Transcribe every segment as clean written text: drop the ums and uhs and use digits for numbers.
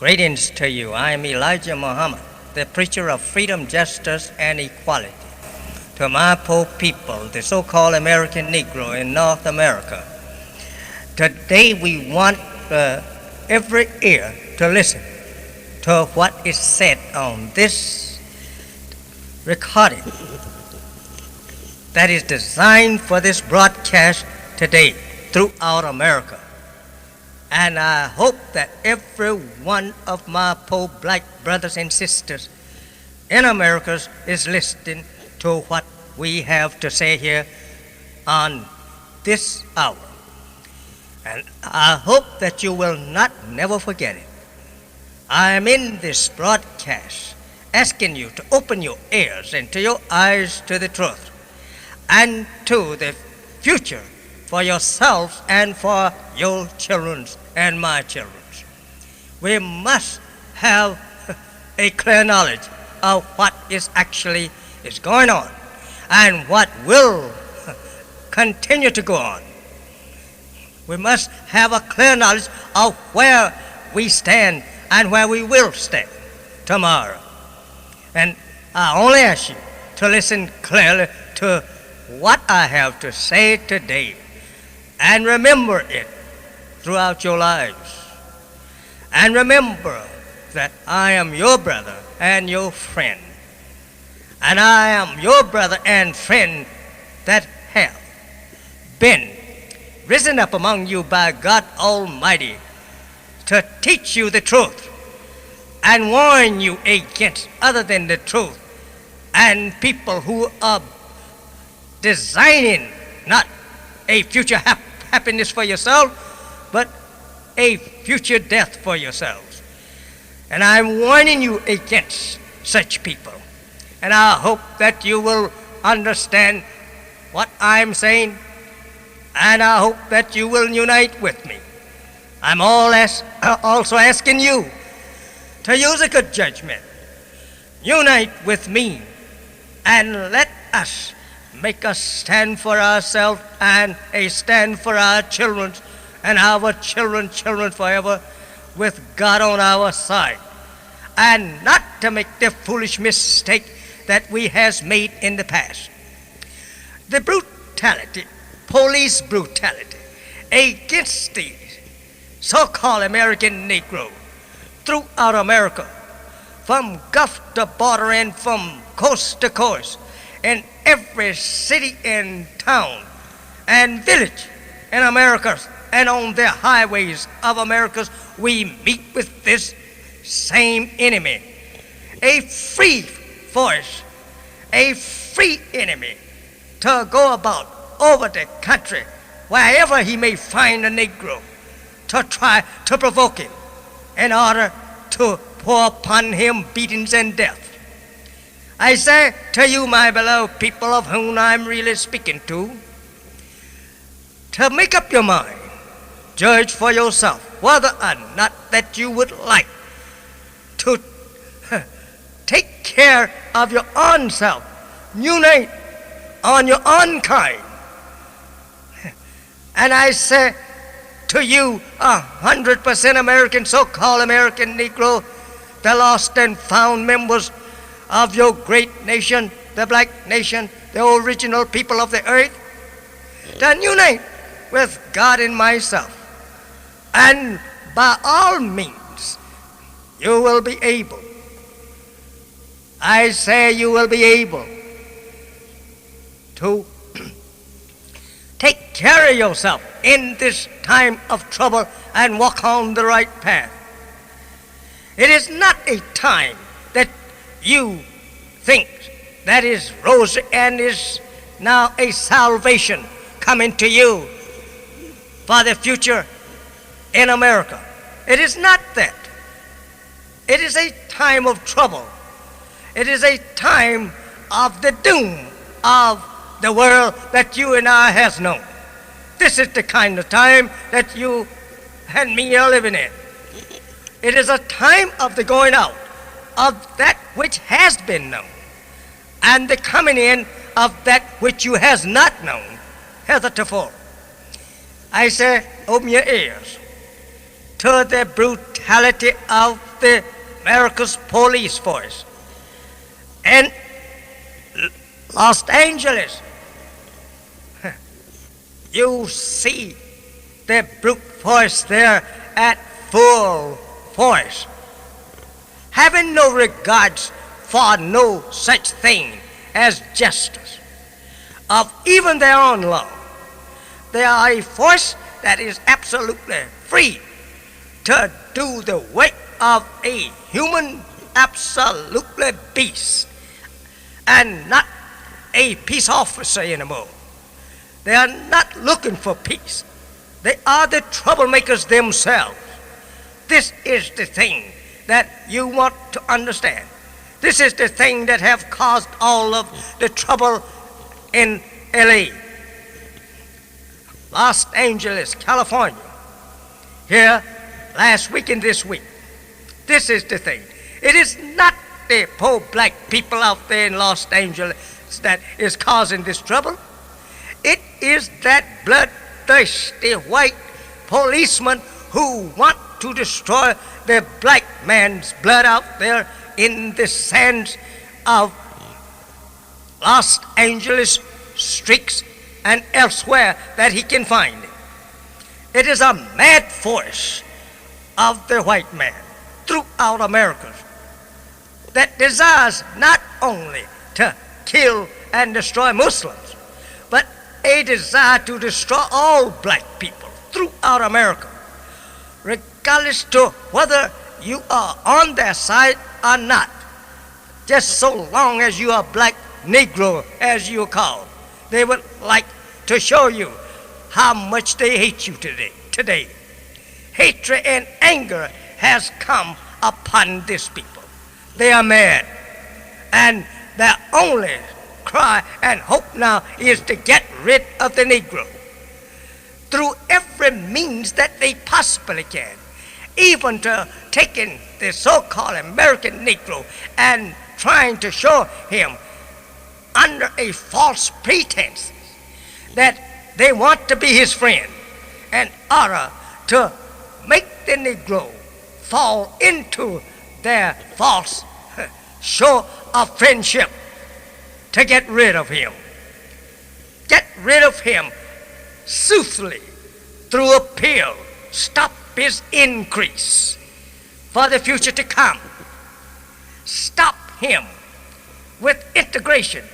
Greetings to you. I am Elijah Muhammad, the preacher of freedom, justice, and equality. To my poor people, the so-called American Negro in North America, today we want every ear to listen to what is said on this recording that is designed for this broadcast today throughout America. And I hope that every one of my poor black brothers and sisters in America is listening to what we have to say here on this hour. And I hope that you will never forget it. I am in this broadcast asking you to open your ears and to your eyes to the truth and to the future for yourselves and for your children and my children. We must have a clear knowledge of what is going on and what will continue to go on. We must have a clear knowledge of where we stand and where we will stand tomorrow. And I only ask you to listen clearly to what I have to say today and remember it throughout your lives. And remember that I am your brother and your friend. And I am your brother and friend that have been risen up among you by God Almighty to teach you the truth and warn you against other than the truth and people who are designing not a future happiness for yourself, but a future death for yourselves. And I'm warning you against such people. And I hope that you will understand what I'm saying, and I hope that you will unite with me. I'm also asking you to use a good judgment. Unite with me and let us make a stand for ourselves and a stand for our children and our children forever with God on our side, and not to make the foolish mistake that we has made in the past. The brutality, police brutality against the so-called American Negro throughout America, from Gulf to border and from coast to coast, in every city and town and village in America and on the highways of America, we meet with this same enemy, a free force, a free enemy to go about over the country wherever he may find a Negro to try to provoke him in order to pour upon him beatings and death. I say to you, my beloved people of whom I'm really speaking to make up your mind, judge for yourself whether or not that you would like to take care of your own self, unite on your own kind. And I say to you, 100% American, so-called American Negro, the lost and found members of your great nation, the black nation, the original people of the earth, then unite with God and myself. And by all means, you will be able, I say you will be able to take care of yourself in this time of trouble and walk on the right path. It is not a time that you think that is rosy and is now a salvation coming to you for the future in America. It is not that. It is a time of trouble. It is a time of the doom of the world that you and I has known. This is the kind of time that you and me are living in. It is a time of the going out of that which has been known and the coming in of that which you has not known heretofore. I say, open your ears to the brutality of the America's police force. And Los Angeles, you see the brute force there at full force, having no regards for no such thing as justice of even their own law. They are a force that is absolutely free to do the work of a human, absolutely beast, and not a peace officer anymore. They are not looking for peace. They are the troublemakers themselves. This is the thing that you want to understand. This is the thing that have caused all of the trouble in LA, Los Angeles, California, here last week and this week. This is the thing. It is not the poor black people out there in Los Angeles that is causing this trouble. It is that bloodthirsty white policemen who want to destroy the black man's blood out there in the sands of Los Angeles streets and elsewhere that he can find it. It is a mad force of the white man throughout America that desires not only to kill and destroy Muslims, but a desire to destroy all black people throughout America, regardless to whether you are on their side or not. Just so long as you are black Negro, as you are called, they would like to show you how much they hate you today. Hatred and anger has come upon these people. They are mad, and their only cry and hope now is to get rid of the Negro through every means that they possibly can, even to taking the so-called American Negro and trying to show him under a false pretense that they want to be his friend in order to make the Negro fall into their false show of friendship to get rid of him. Get rid of him soothly through a pill. Stop his increase for the future to come. Stop him with integration.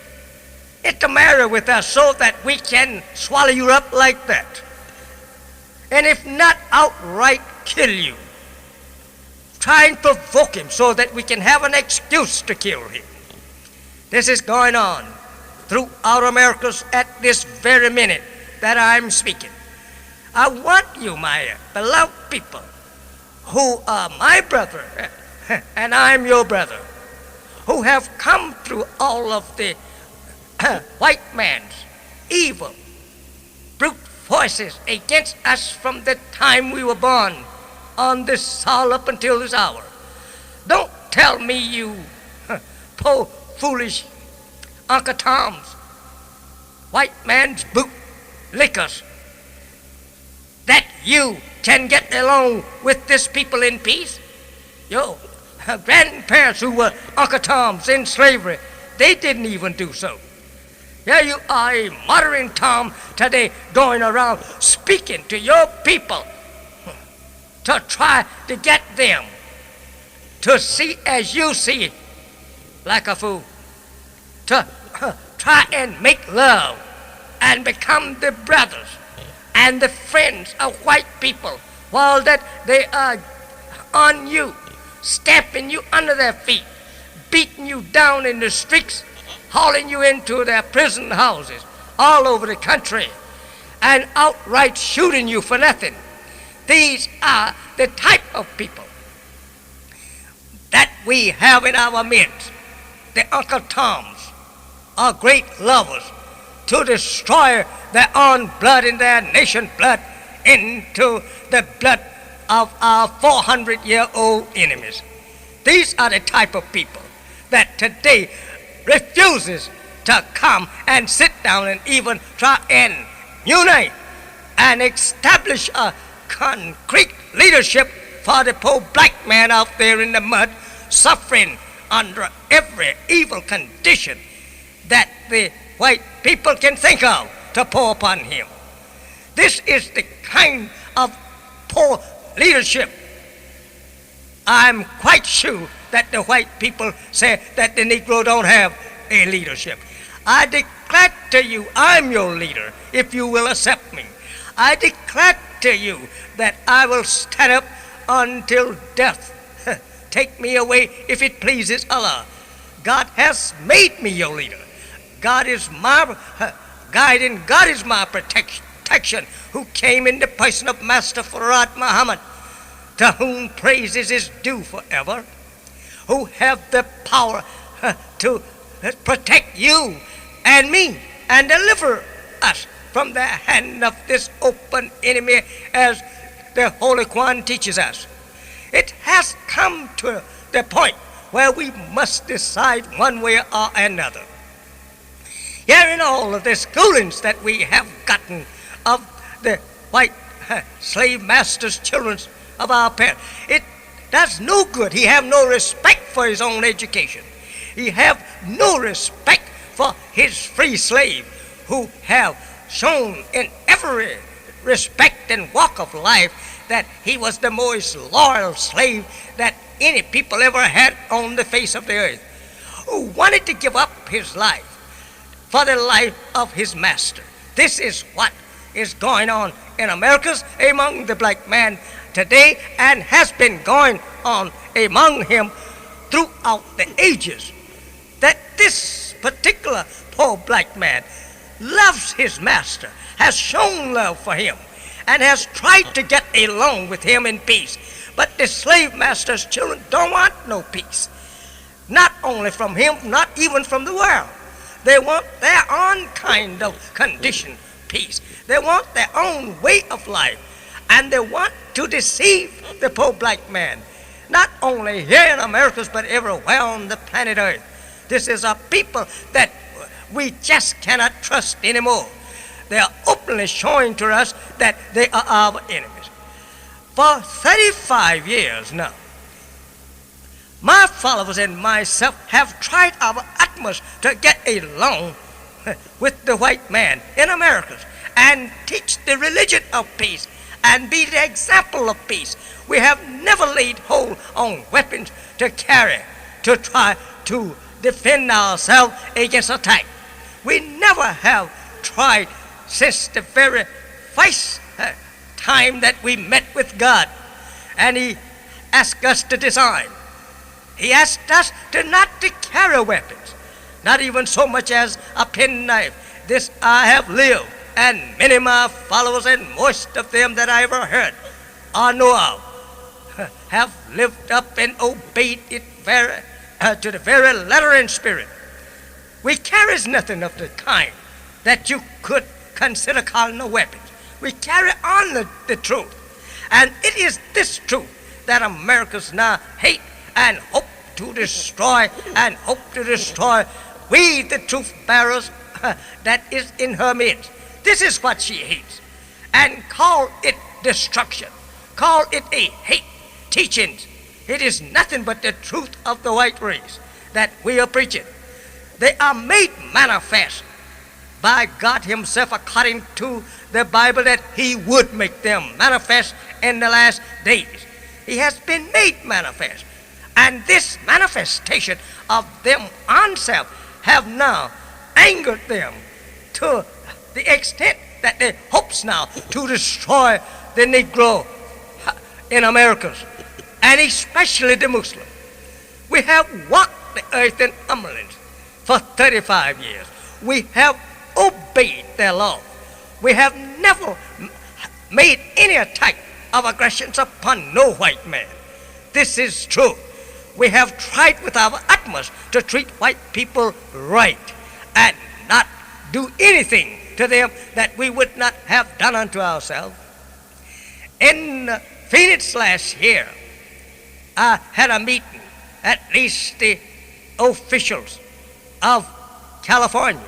Intermarry with us so that we can swallow you up like that. And if not, outright kill you. Try and provoke him so that we can have an excuse to kill him. This is going on throughout America at this very minute that I'm speaking. I want you, my beloved people, who are my brother, and I'm your brother, who have come through all of the white man's evil, brute forces against us from the time we were born on this soil up until this hour. Don't tell me, you poor, foolish Uncle Toms, white man's boot lickers, that you can get along with this people in peace. Your grandparents who were Uncle Toms in slavery, they didn't even do so. Here you are, a modern Tom today, going around speaking to your people to try to get them to see as you see, like a fool, to try and make love and become the brothers and the friends of white people, while that they are on you, stamping you under their feet, beating you down in the streets, hauling you into their prison houses all over the country, and outright shooting you for nothing. These are the type of people that we have in our midst. The Uncle Toms are great lovers to destroy their own blood and their nation's blood into the blood of our 400-year-old enemies. These are the type of people that today refuses to come and sit down and even try and unite and establish a concrete leadership for the poor black man out there in the mud, suffering under every evil condition that the white people can think of to pour upon him. This is the kind of poor leadership. I'm quite sure that the white people say that the Negro don't have a leadership. I declare to you, I'm your leader if you will accept me. I declare to you that I will stand up until death take me away if it pleases Allah. God has made me your leader. God is my guide and God is my protection, who came in the person of Master Farad Muhammad, to whom praises is due forever, who have the power to protect you and me and deliver us from the hand of this open enemy, as the Holy Quran teaches us. It has come to the point where we must decide one way or another. Here in all of the schoolings that we have gotten of the white slave masters' children of our parents, it does no good. He have no respect for his own education. He have no respect for his free slave, who have shown in every respect and walk of life that he was the most loyal slave that any people ever had on the face of the earth, who wanted to give up his life for the life of his master. This is what is going on in Americas among the black man today, and has been going on among him throughout the ages. That this particular poor black man loves his master, has shown love for him, and has tried to get along with him in peace. But the slave master's children don't want no peace. Not only from him, not even from the world. They want their own kind of condition peace. They want their own way of life. And they want to deceive the poor black man, not only here in America, but everywhere on the planet Earth. This is a people that we just cannot trust anymore. They are openly showing to us that they are our enemies. For 35 years now, my followers and myself have tried our utmost to get along with the white man in America and teach the religion of peace and be the example of peace. We have never laid hold on weapons to carry to try to defend ourselves against attack. We never have tried since the very first time that we met with God, and He asked us to design. He asked us to not to carry weapons, not even so much as a penknife. This I have lived, and many of my followers, and most of them that I ever heard or know of, have lived up and obeyed it to the very letter and spirit. We carries nothing of the kind that you could consider calling a weapon. We carry on the truth. And it is this truth that Americans now hate and hope to destroy, and hope to destroy we, the truth bearers that is in her midst. This is what she hates. And call it destruction. Call it a hate teaching. It is nothing but the truth of the white race that we are preaching. They are made manifest by God Himself, according to the Bible, that He would make them manifest in the last days. He has been made manifest. And this manifestation of them on self have now angered them to the extent that they hopes now to destroy the Negro in America, and especially the Muslim. We have walked the earth in humbleness for 35 years. We have obeyed their law. We have never made any attack of aggressions upon no white man. This is true. We have tried with our utmost to treat white people right and not do anything to them that we would not have done unto ourselves. In Phoenix last year, I had a meeting, at least the officials of California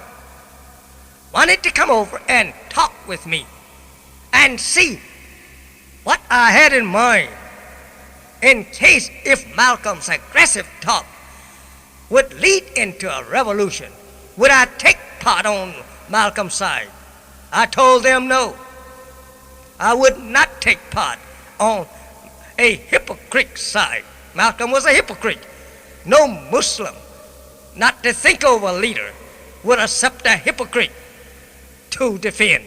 wanted to come over and talk with me and see what I had in mind in case if Malcolm's aggressive talk would lead into a revolution, would I take part on Malcolm's side? I told them no. I would not take part on a hypocrite's side. Malcolm was a hypocrite. No Muslim, not to think of a leader, would accept a hypocrite to defend,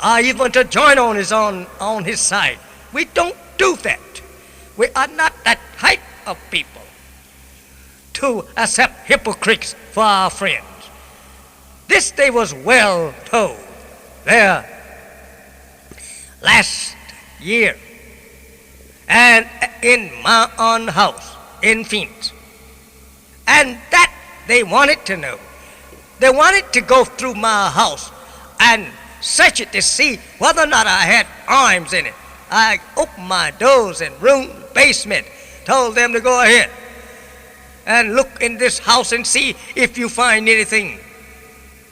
or even to join on his side. We don't do that. We are not that type of people to accept hypocrites for our friends. This they was well told there last year, and in my own house in Phoenix. And that they wanted to know. They wanted to go through my house and search it to see whether or not I had arms in it. I opened my doors and room, basement, told them to go ahead and look in this house and see if you find anything.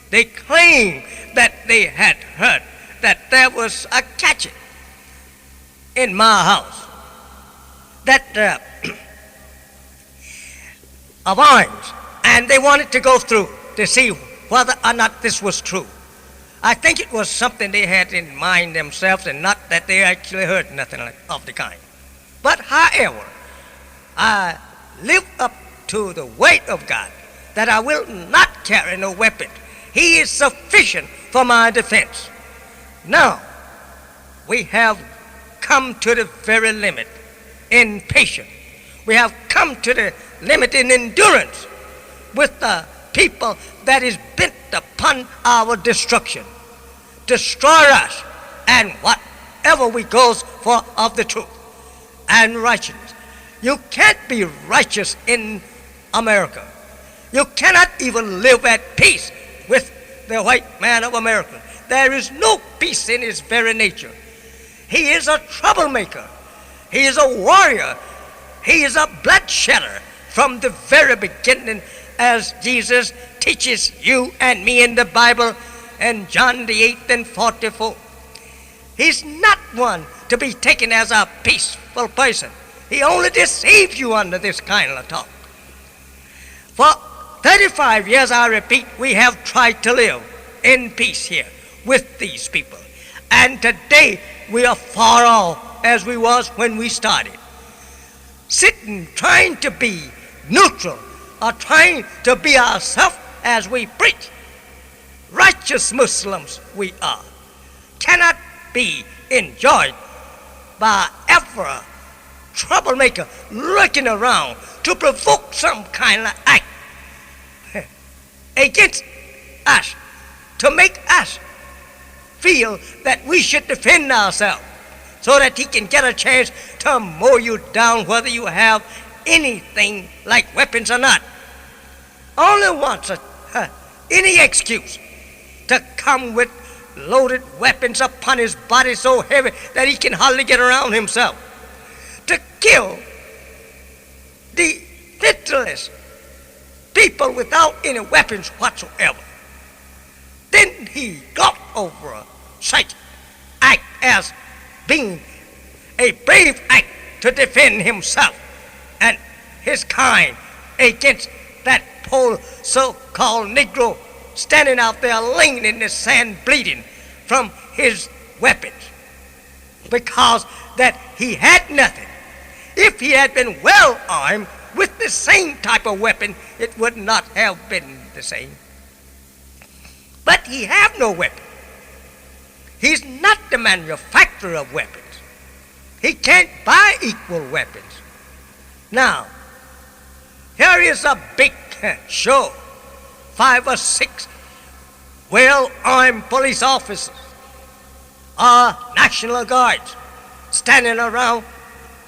They claimed that they had heard that there was a catch in my house, that of arms, and they wanted to go through to see whether or not this was true. I think it was something they had in mind themselves, and not that they actually heard nothing of the kind. But however, I live up to the weight of God, that I will not carry no weapon. He is sufficient for my defense. Now, we have come to the very limit in patience. We have come to the limit in endurance with the people that is bent upon our destruction, destroy us, and whatever we goes for of the truth and righteousness. You can't be righteous in America. You cannot even live at peace with the white man of America. There is no peace in his very nature. He is a troublemaker. He is a warrior. He is a bloodshedder from the very beginning, as Jesus teaches you and me in the Bible in John the 8th and 44. He's not one to be taken as a peaceful person. He only deceives you under this kind of talk. For 35 years, I repeat, we have tried to live in peace here with these people. And today, we are far off as we was when we started. Sitting, trying to be neutral, or trying to be ourselves as we preach. Righteous Muslims we are. Cannot be enjoyed by every troublemaker looking around to provoke some kind of act against us, to make us feel that we should defend ourselves, so that he can get a chance to mow you down whether you have anything like weapons or not. Only wants any excuse to come with loaded weapons upon his body so heavy that he can hardly get around himself, to kill the literalist people without any weapons whatsoever. Then he got over such act as being a brave act to defend himself and his kind against that poor so-called Negro standing out there laying in the sand bleeding from his weapons, because that he had nothing. If he had been well armed with the same type of weapon, it would not have been the same. But he have no weapon. He's not the manufacturer of weapons. He can't buy equal weapons. Now, here is a big show. 5 or 6 well-armed police officers or National Guards standing around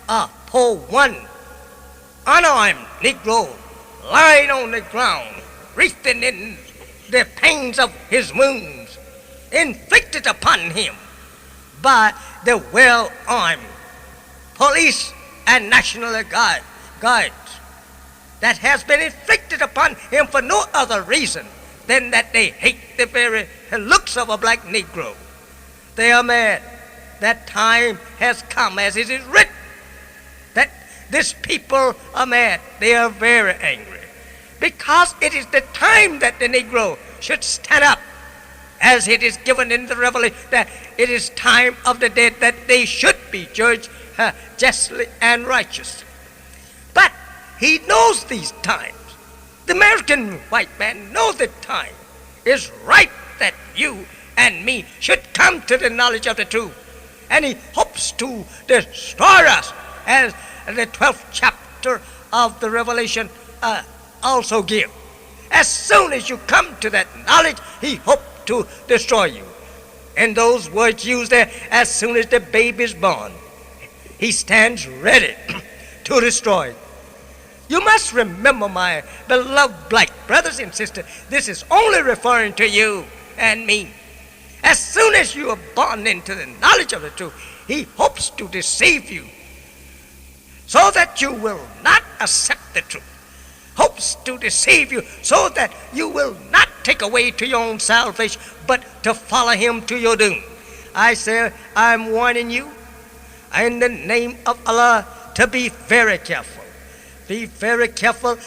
a poor one unarmed Negro lying on the ground, wreathing in the pains of his wounds inflicted upon him by the well-armed police and National Guards that has been inflicted upon him for no other reason than that they hate the very looks of a black Negro. They are mad. That time has come, as it is written, that These people are mad. They are very angry. Because it is the time that the Negro should stand up, as it is given in the Revelation, that it is time of the dead that they should be judged justly and righteous. But he knows these times. The American white man knows the time is right that you and me should come to the knowledge of the truth. And he hopes to destroy us, as the 12th chapter of the Revelation also gives. As soon as you come to that knowledge, he hopes to destroy you. And those words used there, as soon as the baby is born, he stands ready to destroy. You must remember, my beloved black brothers and sisters, this is only referring to you and me. As soon as you are born into the knowledge of the truth, he hopes to deceive you so that you will not accept the truth. Hopes to deceive you so that you will not take away to your own salvation, but to follow him to your doom. I say, I'm warning you in the name of Allah to be very careful. Be very careful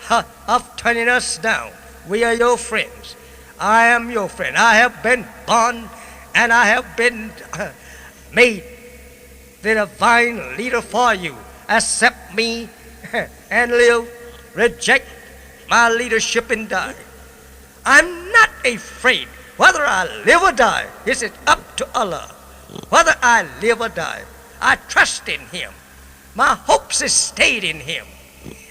of turning us down. We are your friends. I am your friend. I have been born and I have been made the divine leader for you. Accept me and live. Reject my leadership and die. I'm not afraid whether I live or die. This is up to Allah. Whether I live or die, I trust in him. My hopes is stayed in him.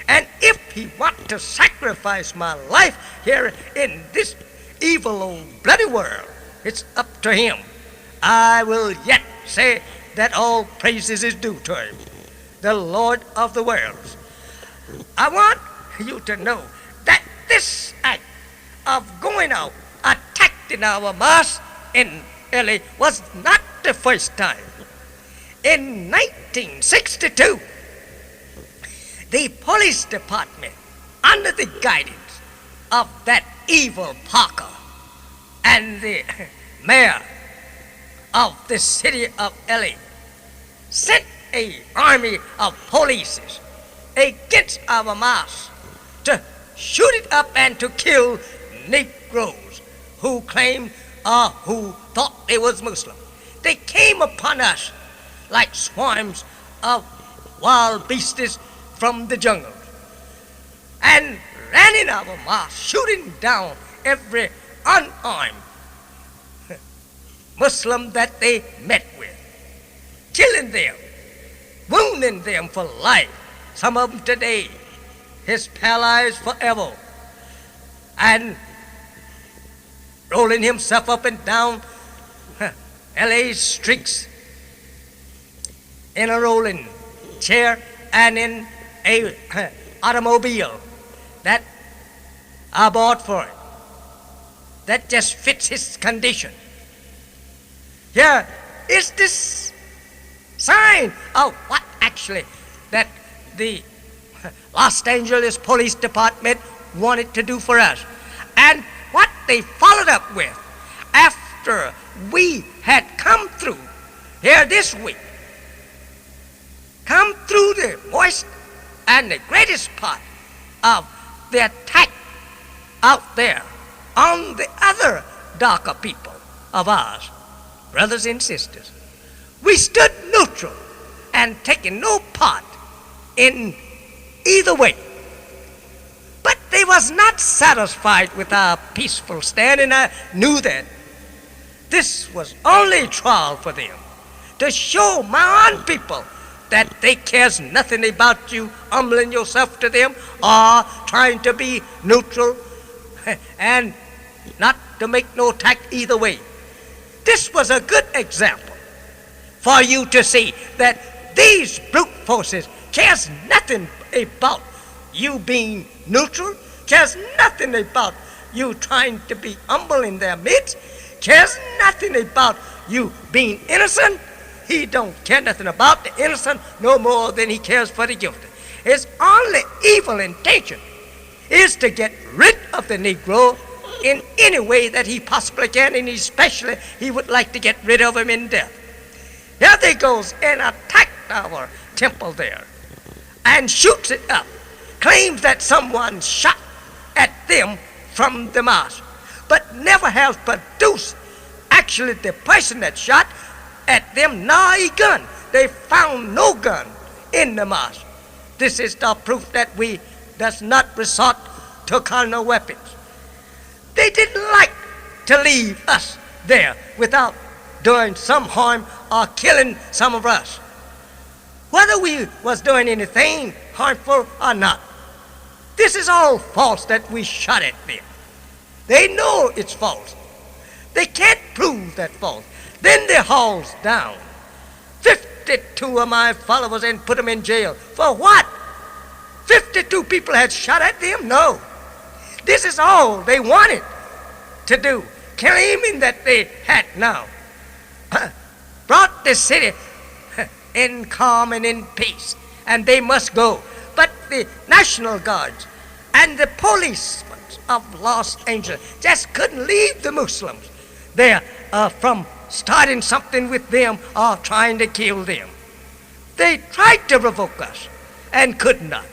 And if he wants to sacrifice my life here in this evil old bloody world, it's up to him. I will yet say that all praises is due to him, the Lord of the worlds. I want you to know that this act of going out, attacking our mosque in LA was not the first time. In 1962, the police department, under the guidance of that evil Parker and the mayor of the city of LA, sent an army of police against our mosque to shoot it up and to kill Negroes who claimed or who thought they was Muslim. They came upon us like swarms of wild beasts from the jungle and ran in our mosque, shooting down every unarmed Muslim that they met with, killing them, wounding them for life. Some of them today is paralyzed forever, and rolling himself up and down LA's streets in a rolling chair and in a automobile that I bought for it, that just fits his condition. Here is this sign of what actually that the Los Angeles Police Department wanted to do for us, and what they followed up with after we had come through here this week, come through the worst and the greatest part of the attack out there on the other darker people of ours, brothers and sisters. We stood neutral and taking no part in either way. But they was not satisfied with our peaceful stand, and I knew that this was only trial for them, to show my own people that they cares nothing about you humbling yourself to them or trying to be neutral and not to make no attack either way. This was a good example for you to see that these brute forces cares nothing about you being neutral, cares nothing about you trying to be humble in their midst, cares nothing about you being innocent. He don't care nothing about the innocent no more than he cares for the guilty. His only evil intention is to get rid of the Negro in any way that he possibly can, and especially he would like to get rid of him in death. Here they goes and attacked our temple there. and shoots it up, claims that someone shot at them from the mosque, but never has produced actually the person that shot at them nor a gun. They found no gun in the mosque. This is the proof that we does not resort to carnal weapons. They didn't like to leave us there without doing some harm or killing some of us, whether we was doing anything harmful or not. This is all false that we shot at them. They know it's false. They can't prove that false. Then they hauls down 52 of my followers and put them in jail. For what? 52 people had shot at them? No. This is all they wanted to do, claiming that they had now brought the city in calm and in peace, and they must go. But the National Guards and the police of Los Angeles just couldn't leave the Muslims there from starting something with them or trying to kill them. They tried to provoke us and could not.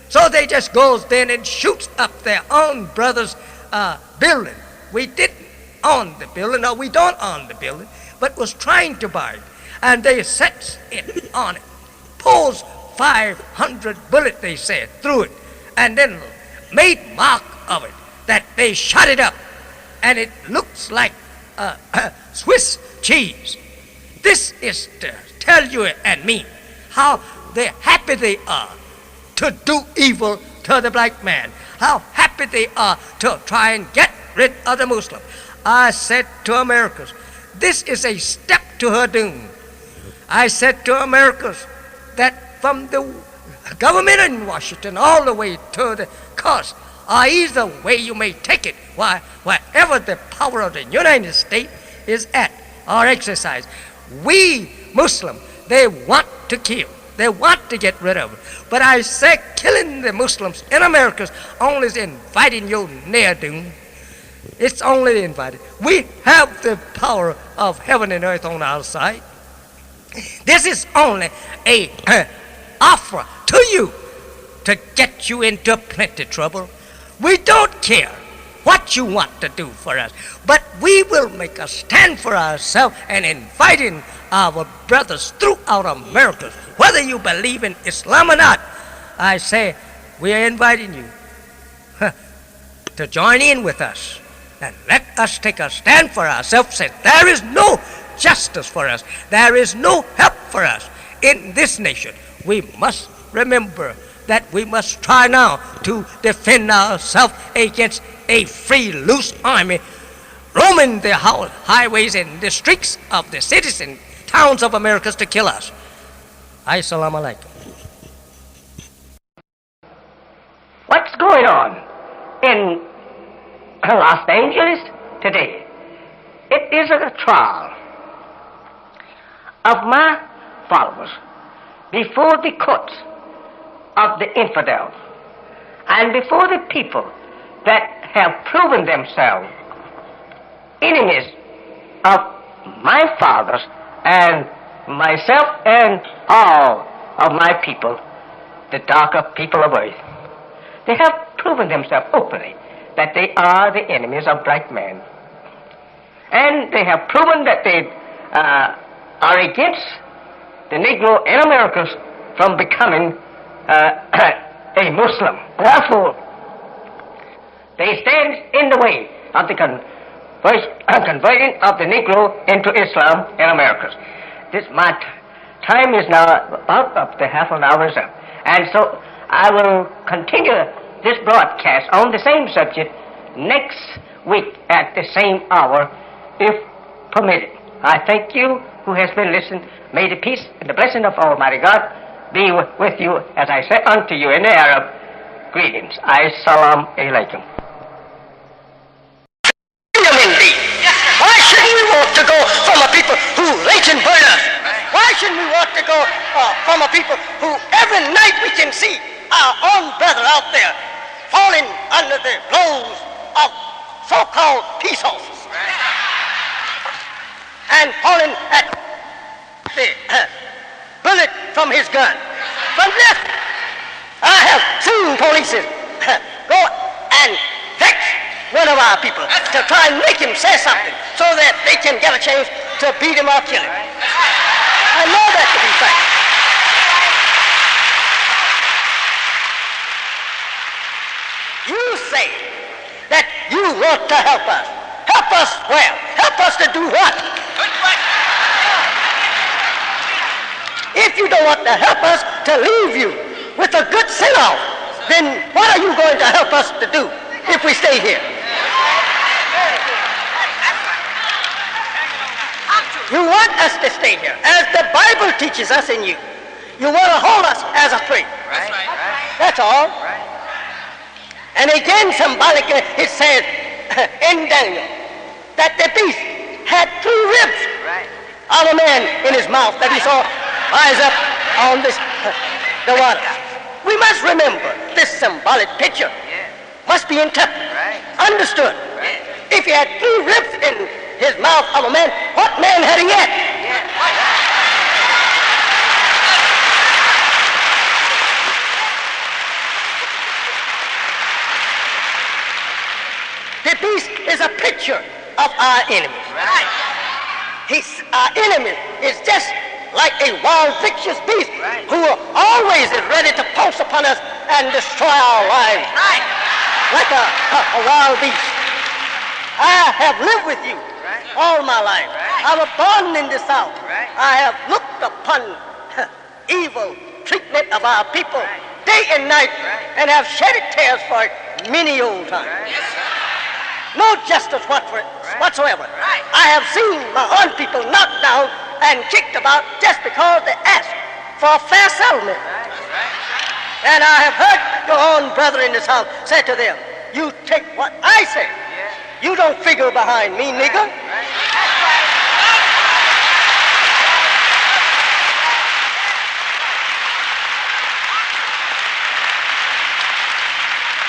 So they just goes then and shoots up their own brother's building. We didn't own the building, or we don't own the building, but was trying to buy it. And they sets it on it, pulls 500 bullets, they said, through it, and then made mark of it, that they shot it up, and it looks like Swiss cheese. This is to tell you and me how happy they are to do evil to the black man, how happy they are to try and get rid of the Muslim. I said to Americans, this is a step to her doom. I said to Americans that from the government in Washington all the way to the coast, or either way you may take it, wherever the power of the United States is at or exercised, we Muslims, they want to kill. They want to get rid of it. But I say killing the Muslims in America only is inviting your near doom. It's only invited. We have the power of heaven and earth on our side. This is only a offer to you to get you into plenty trouble. We don't care what you want to do for us, but we will make a stand for ourselves and inviting our brothers throughout America, whether you believe in Islam or not. I say we are inviting you to join in with us and let us take a stand for ourselves. Say there is no justice for us. There is no help for us in this nation. We must remember that we must try now to defend ourselves against a free, loose army roaming the highways and the streets of the cities and towns of America to kill us. Assalamu alaikum. What's going on in Los Angeles today? It is a trial of my followers before the courts of the infidels and before the people that have proven themselves enemies of my fathers and myself and all of my people, the darker people of earth. They have proven themselves openly that they are the enemies of black man. And they have proven that they are against the Negro in America from becoming a Muslim. Therefore, they stand in the way of the converting of the Negro into Islam in America. My time is now about up to half an hour is up. And so I will continue this broadcast on the same subject next week at the same hour, if permitted. I thank you who has been listening. May the peace and the blessing of Almighty God be with you, as I say unto you in the Arab, greetings. Assalamu alaikum. Why shouldn't we want to go from a people who rage and burn us? Why shouldn't we want to go from a people who every night we can see our own brother out there falling under the blows of so-called peace officers and falling at the bullet from his gun. From this, police go and fix one of our people to try and make him say something so that they can get a chance to beat him or kill him. I know that to be fact. You say that you want to help us. Help us where? Help us to do what? If you don't want to help us to leave you with a good send-off, then what are you going to help us to do if we stay here? You want us to stay here, as the Bible teaches us in you. You want to hold us as a prey. That's all. And again, symbolically, it says in Daniel that the beast had 3 ribs of a man in his mouth that he saw rise up on the water. We must remember this symbolic picture must be interpreted, understood. If he had 3 ribs in his mouth of a man, what man had he yet? The beast is a picture of our enemy. Our enemy is just like a wild, vicious beast who always is ready to pounce upon us and destroy our lives. Like a wild beast. I have lived with you all my life. I was born in the South. I have looked upon evil treatment of our people day and night and have shedded tears for it many old times. No justice whatsoever. I have seen my own people knocked down and kicked about just because they asked for a fair settlement. And I have heard your own brother in this house say to them, you take what I say. You don't figure behind me, nigger.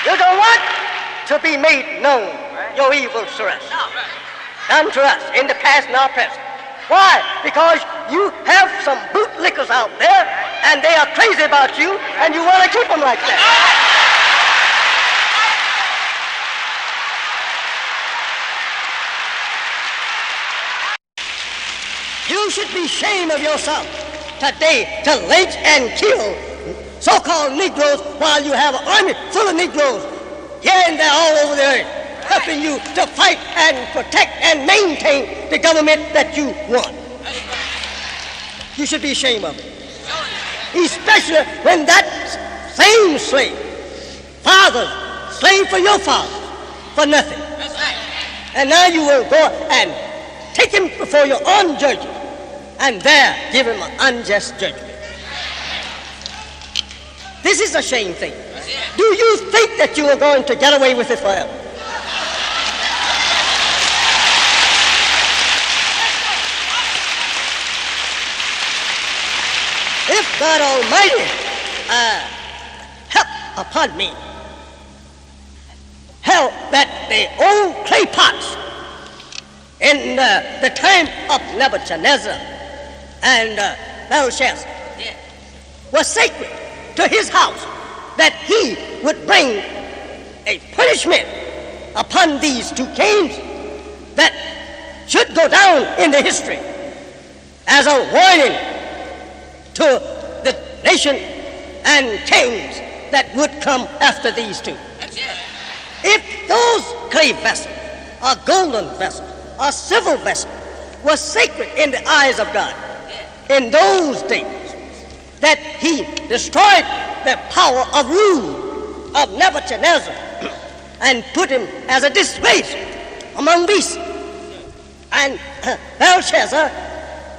You don't want to be made known your evil to us. Done to us in the past and our present. Why? Because you have some bootlickers out there and they are crazy about you and you want to keep them like that. You should be ashamed of yourself today to lynch and kill so-called Negroes while you have an army full of Negroes here and there all over the earth, helping you to fight and protect and maintain the government that you want. You should be ashamed of it. Especially when that same slave, father, slave for your father, for nothing. And now you will go and take him before your own judges and there give him an unjust judgment. This is a shame thing. Do you think that you are going to get away with it forever? If God Almighty help upon me, help that the old clay pots in the time of Nebuchadnezzar and Belshazzar was sacred to his house, that he would bring a punishment upon these 2 kings that should go down in the history as a warning to the nation and kings that would come after these 2. If those clay vessels, or golden vessels, or silver vessels, were sacred in the eyes of God in those days, that he destroyed the power of rule of Nebuchadnezzar and put him as a disgrace among beasts. And Belshazzar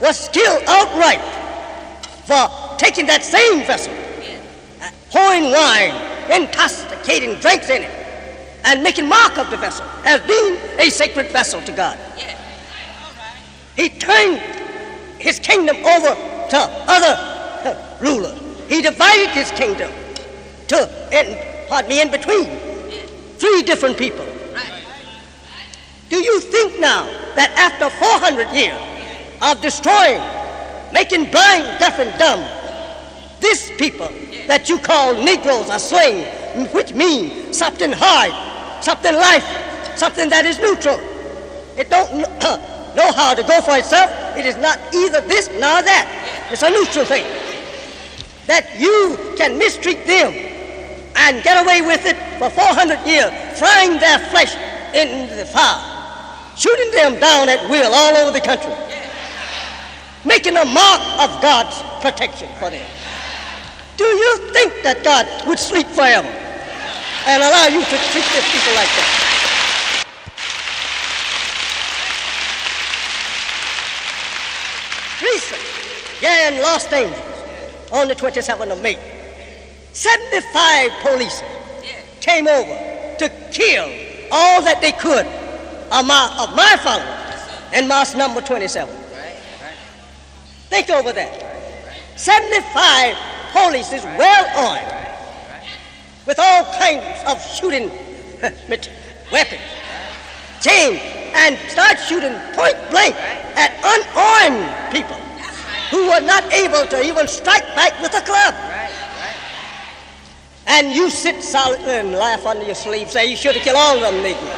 was killed outright for taking that same vessel, pouring wine, intoxicating drinks in it, and making mark of the vessel as being a sacred vessel to God. He turned his kingdom over to other rulers. He divided his kingdom in between 3 different people. Do you think now that after 400 years of destroying, making blind, deaf, and dumb, this people that you call Negroes are slain which means something hard, something life, something that is neutral. It don't know how to go for itself. It is not either this nor that. It's a neutral thing. That you can mistreat them and get away with it for 400 years, frying their flesh in the fire, shooting them down at will all over the country, making a mark of God's protection for them. Do you think that God would sleep forever and allow you to treat these people like that? Recently, yeah, in Los Angeles, on the 27th of May, 75 police came over to kill all that they could of my followers in March number 27. Think over that. 75 police is well armed with all kinds of shooting weapons, came and start shooting point blank at unarmed people who were not able to even strike back with a club. And you sit silently and laugh under your sleeve, say you should have killed all of them Negroes.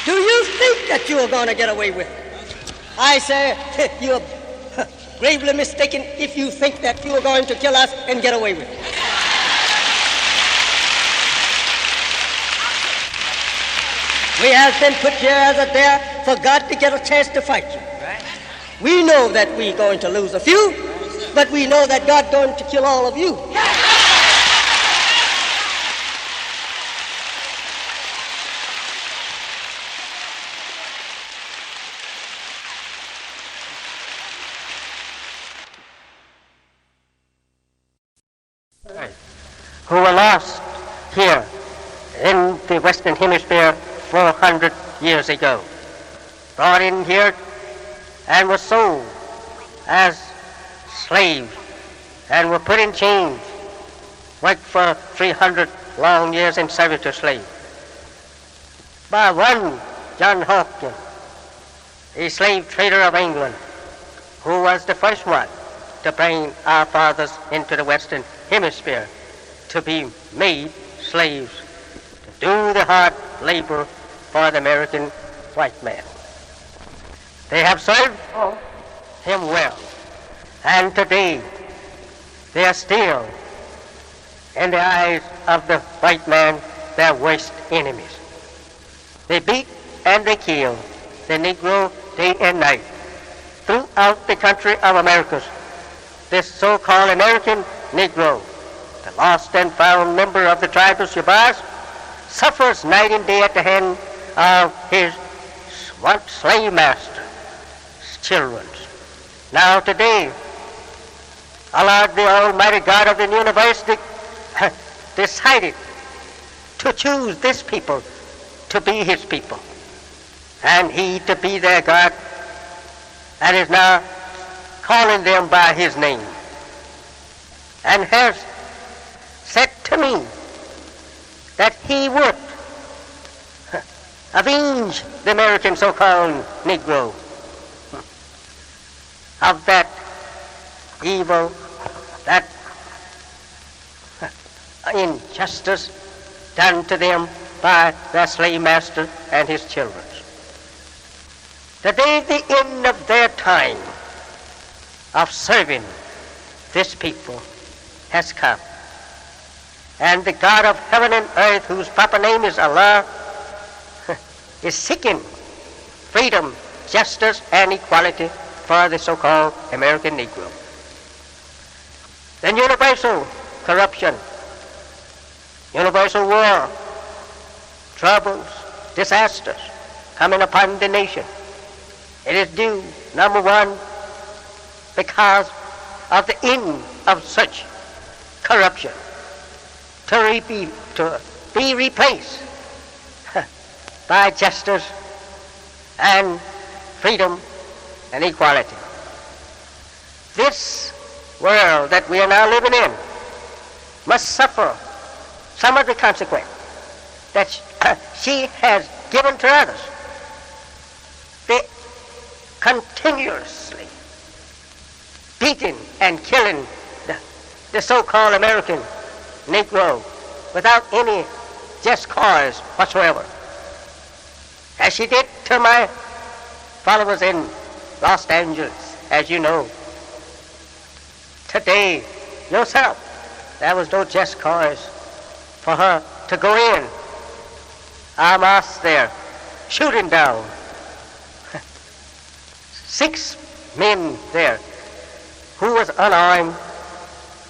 Do you think that you are going to get away with it? I say you're gravely mistaken if you think that you are going to kill us and get away with it. We have been put here as a dare for God to get a chance to fight you. We know that we're going to lose a few, but we know that God's going to kill all of you. Who were lost here in the Western Hemisphere 400 years ago, brought in here and were sold as slaves and were put in chains, worked for 300 long years in servitude slave by one John Hopkins, a slave trader of England, who was the first one to bring our fathers into the Western Hemisphere to be made slaves, to do the hard labor for the American white man. They have served him well, and today they are still, in the eyes of the white man, their worst enemies. They beat and they kill the Negro day and night throughout the country of Americas. This so-called American Negro, the lost and found member of the tribe of Shabazz, suffers night and day at the hand of his once slave master's children. Now today, Allah, the Almighty God of the universe, decided to choose this people to be his people, and he to be their God, and is now calling them by his name, and has said to me that he would avenge the American so-called Negro of that evil, that injustice done to them by their slave master and his children. The day the end of their time of serving this people has come, and the God of heaven and earth, whose proper name is Allah, is seeking freedom, justice, and equality for the so-called American Negro. Then universal corruption, universal war, troubles, disasters coming upon the nation. It is due, number one, because of the end of such corruption to be replaced by justice and freedom and equality. This world that we are now living in must suffer some of the consequence that she has given to others. They continuously beating and killing the so-called American Negro without any just cause whatsoever, as she did to my followers in Los Angeles, as you know. Today, yourself, there was no just cause for her to go in en masse there, shooting down 6 men there who was unarmed,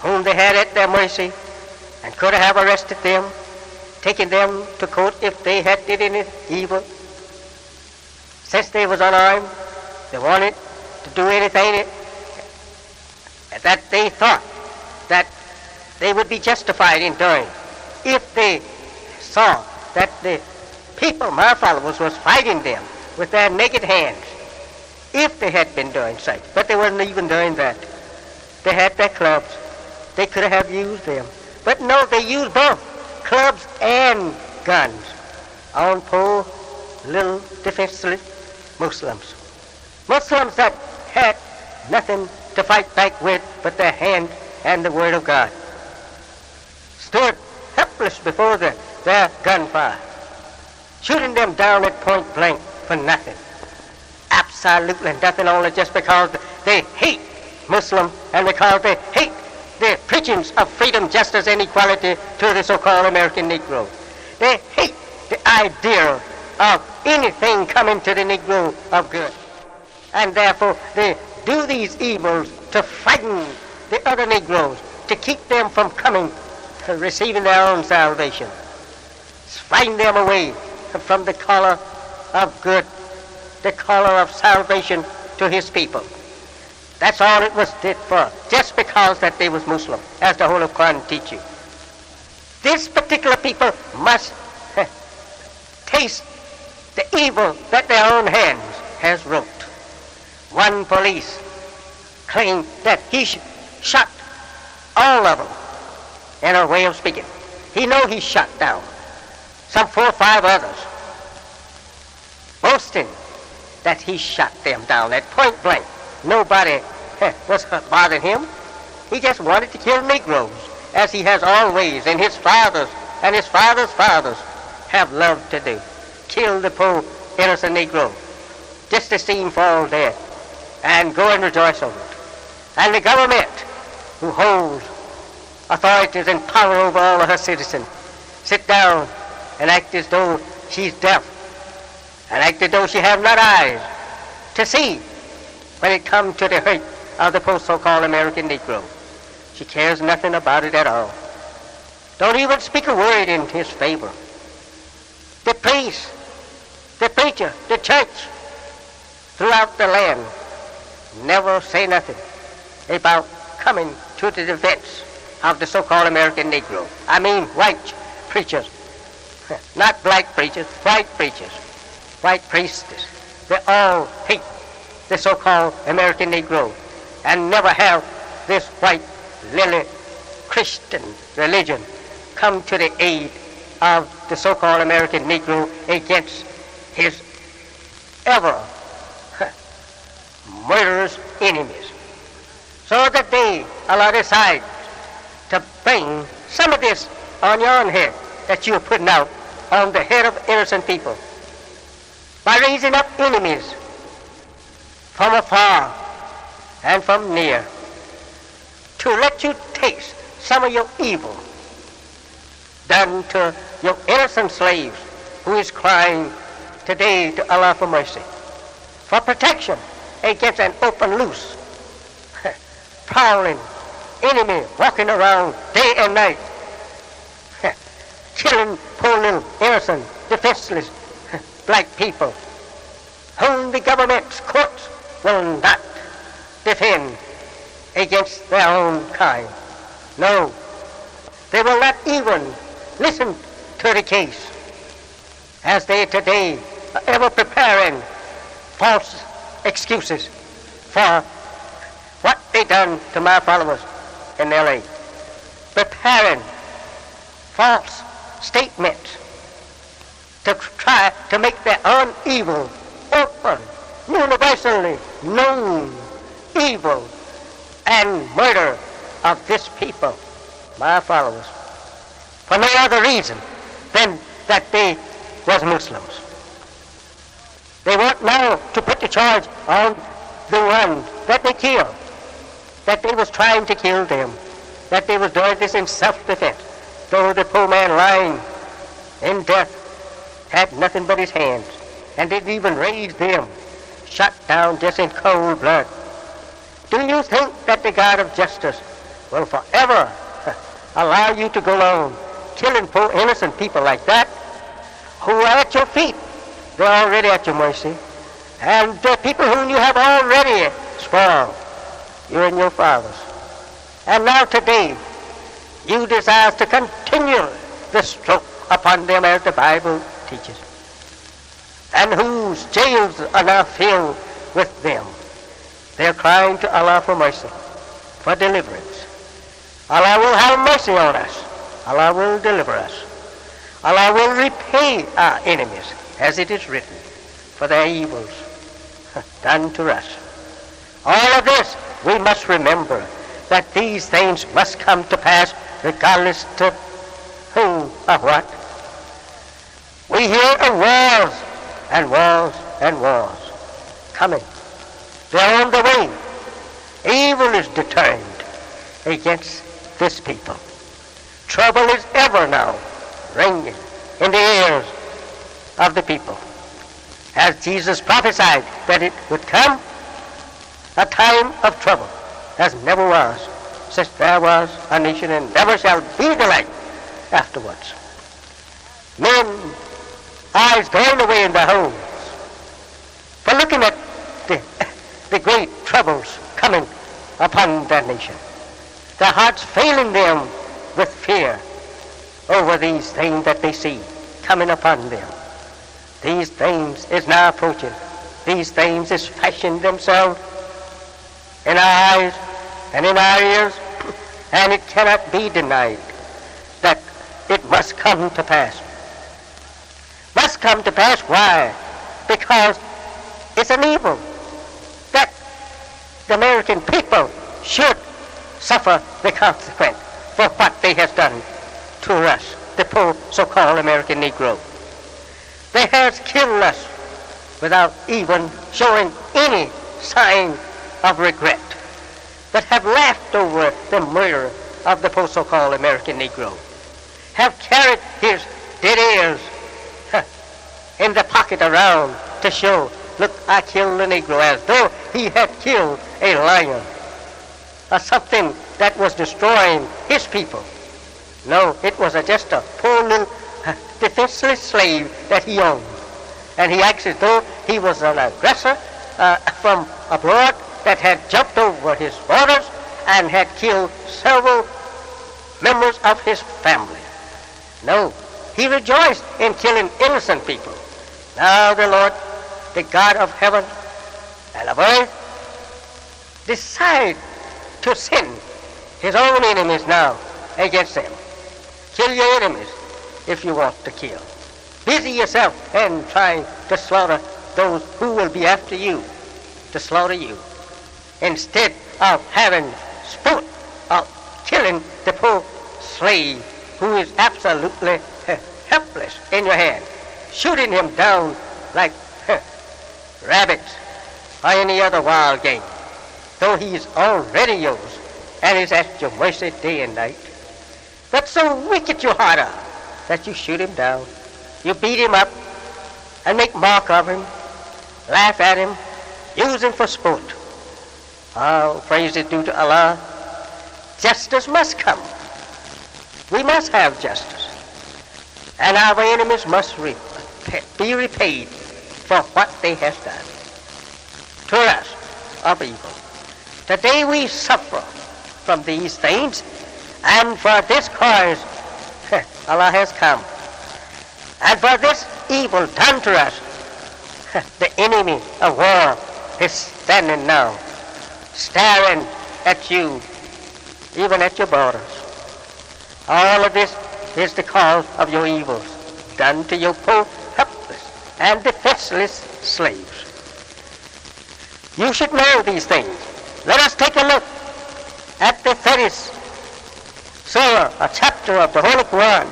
whom they had at their mercy and could have arrested them, taken them to court if they had did any evil. Since they was unarmed, they wanted to do anything that they thought that they would be justified in doing if they saw that the people, my followers, was fighting them with their naked hands, if they had been doing such. But they wasn't even doing that. They had their clubs. They could have used them. But no, they used both clubs and guns on poor little defenseless Muslims. Muslims that had nothing to fight back with but their hand and the Word of God. Stood helpless before their gunfire, shooting them down at point blank for nothing. Absolutely nothing, only just because they hate Muslims and because they hate the preachings of freedom, justice, and equality to the so-called American Negro. They hate the idea of anything coming to the Negro of good. And therefore they do these evils to frighten the other Negroes, to keep them from coming to receiving their own salvation. Frighten them away from the color of good, the color of salvation to his people. That's all it was did for, just because that they was Muslim, as the whole of Quran teach you. This particular people must taste the evil that their own hands has wrought. One police claimed that he shot all of them, in a way of speaking. He know he shot down some 4 or 5 others, boasting that he shot them down at point blank. Nobody was bothering him. He just wanted to kill Negroes, as he has always, and his fathers and his fathers' fathers have loved to do. Kill the poor innocent Negro, just to see him fall dead, and go and rejoice over it. And the government, who holds authorities and power over all of her citizens, sit down and act as though she's deaf, and act as though she have not eyes to see when it comes to the hurt of the poor so-called American Negro. She cares nothing about it at all. Don't even speak a word in his favor. The priest, the preacher, the church throughout the land never say nothing about coming to the defense of the so-called American Negro. I mean white preachers, not black preachers, white preachers, white priestess. They all hate the so-called American Negro and never have this white lily Christian religion come to the aid of the so-called American Negro against his ever murderous enemies. So that they allow decide to bring some of this on your own head that you are putting out on the head of innocent people by raising up enemies from afar and from near to let you taste some of your evil done to your innocent slaves who is crying today to Allah for mercy, for protection against an open, loose, prowling enemy walking around day and night, killing poor little innocent, defenseless black people, whom the government's courts will not defend against their own kind. No, they will not even listen to the case, as they today are ever preparing false excuses for what they done to my followers in L.A. Preparing false statements to try to make their own evil open, universally known evil and murder of this people, my followers, for no other reason than that they was Muslims. They want now to put the charge on the one that they killed, that they was trying to kill them, that they was doing this in self-defense, though the poor man lying in death had nothing but his hands, and didn't even raise them, shot down just in cold blood. Do you think that the God of justice will forever allow you to go on killing poor innocent people like that, who are at your feet? They're already at your mercy. And the people whom you have already spoiled, you and your fathers. And now today, you desire to continue the stroke upon them as the Bible teaches, and whose jails are now filled with them. They are crying to Allah for mercy, for deliverance. Allah will have mercy on us. Allah will deliver us. Allah will repay our enemies, as it is written, for their evils done to us. All of this we must remember, that these things must come to pass regardless to who or what. We hear of wars and wars and wars coming. They're on the way. Evil is determined against this people. Trouble is ever now ringing in the ears of the people. As Jesus prophesied that it would come, a time of trouble, as never was, since there was a nation, and never shall be the like afterwards. Men, eyes going away in their homes, for looking at the great troubles coming upon their nation. Their hearts failing them with fear over these things that they see coming upon them. These things is now approaching. These things is fashioning themselves in our eyes and in our ears, and it cannot be denied that it must come to pass. Must come to pass. Why? Because it's an evil that the American people should suffer the consequence for what they have done to us, the poor so-called American Negro. They have killed us without even showing any sign of regret, but have laughed over the murder of the poor so-called American Negro, have carried his dead ears in the pocket around to show, look, I killed the Negro, as though he had killed a lion or something that was destroying his people. No, it was just a poor little defenseless slave that he owned. And he acts as though he was an aggressor from abroad that had jumped over his borders and had killed several members of his family. No, he rejoiced in killing innocent people. Now the Lord, the God of heaven and of earth, decide to send his own enemies now against them. Kill your enemies if you want to kill. Busy yourself in trying to slaughter those who will be after you, to slaughter you, instead of having sport of killing the poor slave who is absolutely helpless in your hand, shooting him down like rabbits or any other wild game, though he is already yours and is at your mercy day and night. But so wicked your heart are that you shoot him down, you beat him up and make mock of him, laugh at him, use him for sport. Oh, praise is due to Allah. Justice must come. We must have justice. And our enemies must be repaid for what they have done to us of evil. Today we suffer from these things, and for this cause Allah has come. And for this evil done to us, the enemy of war is standing now, staring at you, even at your borders. All of this is the cause of your evils done to your poor, helpless, and defenseless slaves. You should know these things. Let us take a look at the 30th surah, a chapter of the Holy Quran,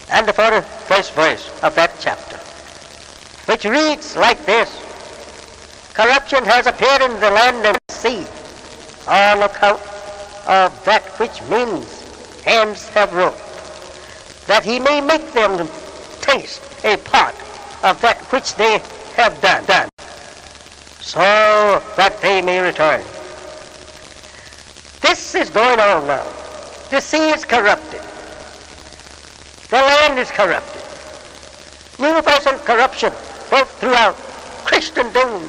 and the 41st verse of that chapter, which reads like this: corruption has appeared in the land and sea on account of that which men's hands have wrought, that he may make them taste a part of that which they have done, so that they may return. This is going on now. The sea is corrupted. The land is corrupted. Universal corruption both throughout Christendom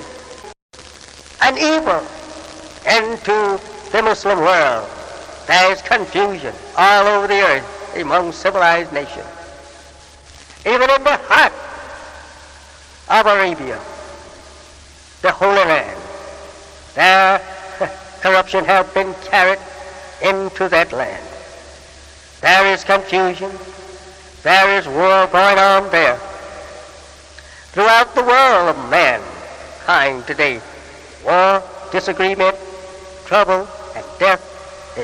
and even into the Muslim world. There is confusion all over the earth among civilized nations. Even in the heart of Arabia, the Holy Land, there corruption has been carried into that land. There is confusion. There is war going on there. Throughout the world of mankind today, war, disagreement, trouble, and death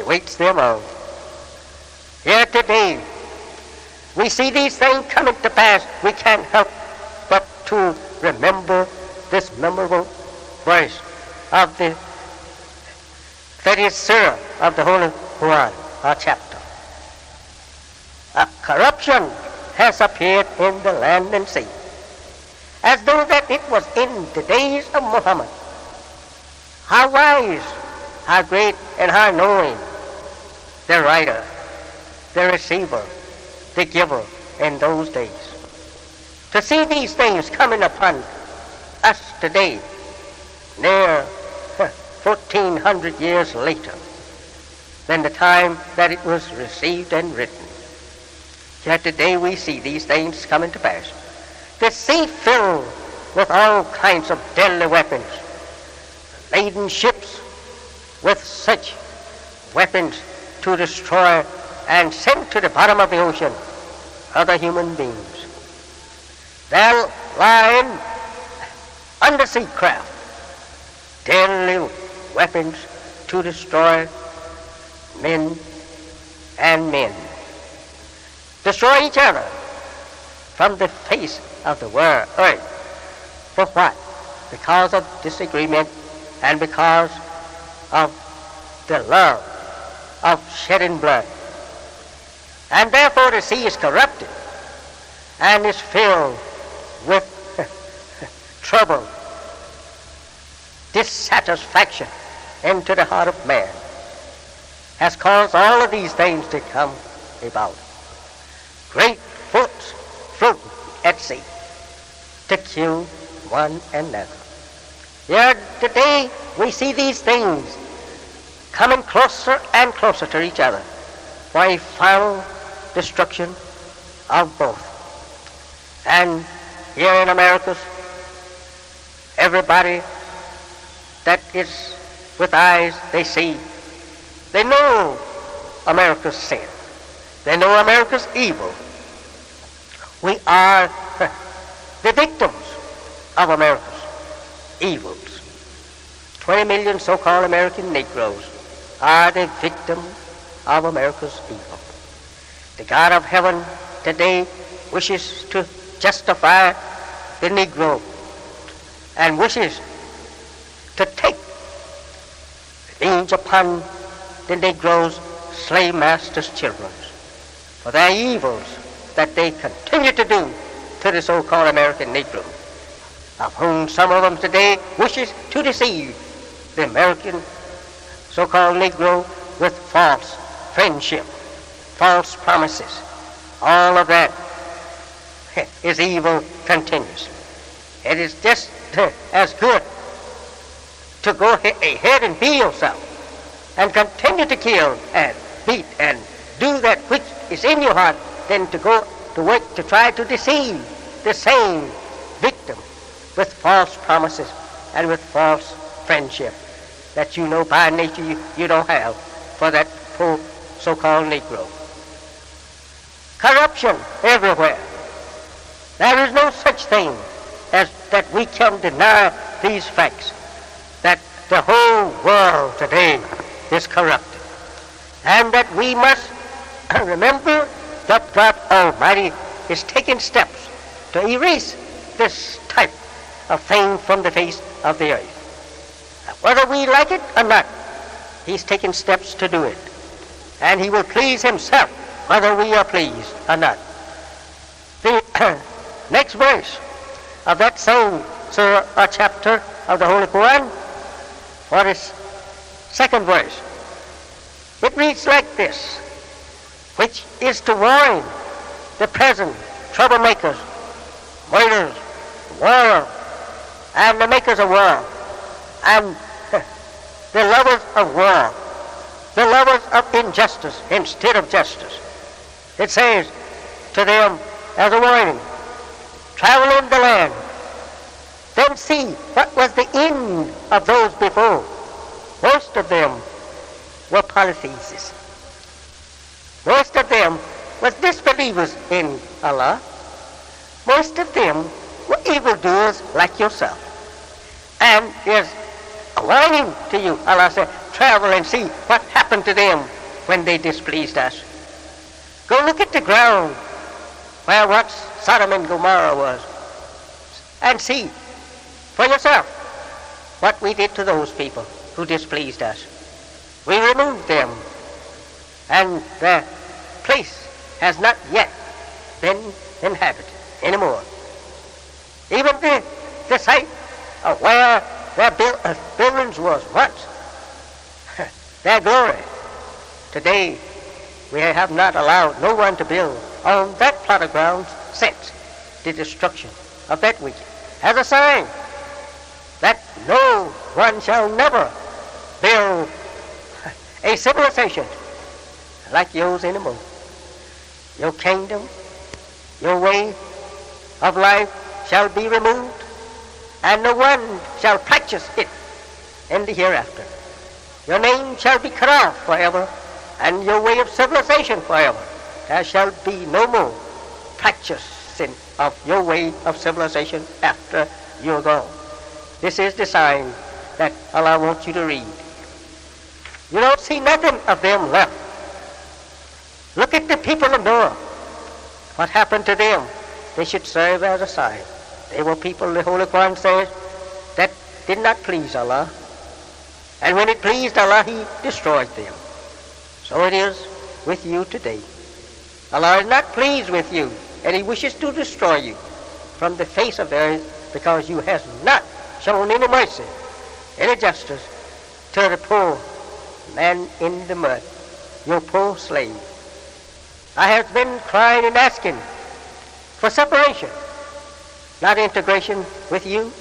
awaits them all. Here today, we see these things coming to pass. We can't help but to remember this memorable verse of the 30th surah of the Holy Quran, our chapter. A corruption has appeared in the land and sea, as though that it was in the days of Muhammad. How wise, how great, and how knowing the writer, the receiver, the giver in those days. To see these things coming upon us today, near 1400 years later than the time that it was received and written. Yet today we see these things coming to pass. The sea filled with all kinds of deadly weapons, laden ships with such weapons to destroy and send to the bottom of the ocean other human beings. There lying undersea craft, deadly weapons to destroy men and men, destroy each other from the face of the world, earth. For what? Because of disagreement and because of the love of shedding blood. And therefore the sea is corrupted and is filled with trouble, dissatisfaction into the heart of man, has caused all of these things to come about. Great boats float at sea to kill one another. Yet today we see these things coming closer and closer to each other for a final destruction of both. And here in America, everybody that is with eyes, they see, they know America's sin. They know America's evil. We are the victims of America's evils. 20 million so-called American Negroes are the victims of America's evil. The God of heaven today wishes to justify the Negro and wishes to take revenge upon the Negroes, slave masters' children, for their evils that they continue to do to the so-called American Negro, of whom some of them today wishes to deceive the American so-called Negro with false friendship, false promises. All of that is evil continues. It is just as good to go ahead and be yourself and continue to kill and beat and do that which is in your heart than to go to work to try to deceive the same victim with false promises and with false friendship that you know by nature you don't have for that poor so-called Negro. Corruption everywhere. There is no such thing as that we can deny these facts, that the whole world today is corrupted, and that we must remember that God Almighty is taking steps to erase this type of thing from the face of the earth. Whether we like it or not, He's taking steps to do it. And He will please Himself whether we are pleased or not. The next verse of that same surah or chapter of the Holy Quran, for its second verse, it reads like this, which is to warn the present troublemakers, murderers, war, and the makers of war, and the lovers of war, the lovers of injustice instead of justice. It says to them as a warning, travel in the land, then see what was the end of those before. Most of them were polytheists. Most of them were disbelievers in Allah. Most of them were evildoers like yourself. And there's a warning to you. Allah said, travel and see what happened to them when they displeased us. Go look at the ground where what Sodom and Gomorrah was, and see for yourself what we did to those people who displeased us. We removed them, and their place has not yet been inhabited anymore. Even the site of where their buildings was once, their glory. Today, we have not allowed no one to build on that plot of ground since the destruction of that wicked, as a sign that no one shall never build a civilization like yours anymore. Your kingdom, your way of life shall be removed, and no one shall practice it in the hereafter. Your name shall be cut off forever, and your way of civilization forever. There shall be no more practicing of your way of civilization after you're gone. This is the sign that Allah wants you to read. You don't see nothing of them left. Look at the people of Noah. What happened to them? They should serve as a sign. They were people, the Holy Quran says, that did not please Allah. And when it pleased Allah, He destroyed them. So it is with you today. Allah is not pleased with you, and He wishes to destroy you from the face of the earth, because you have not shown any mercy, any justice to the poor man in the mud, your poor slave. I have been crying and asking for separation, not integration with you,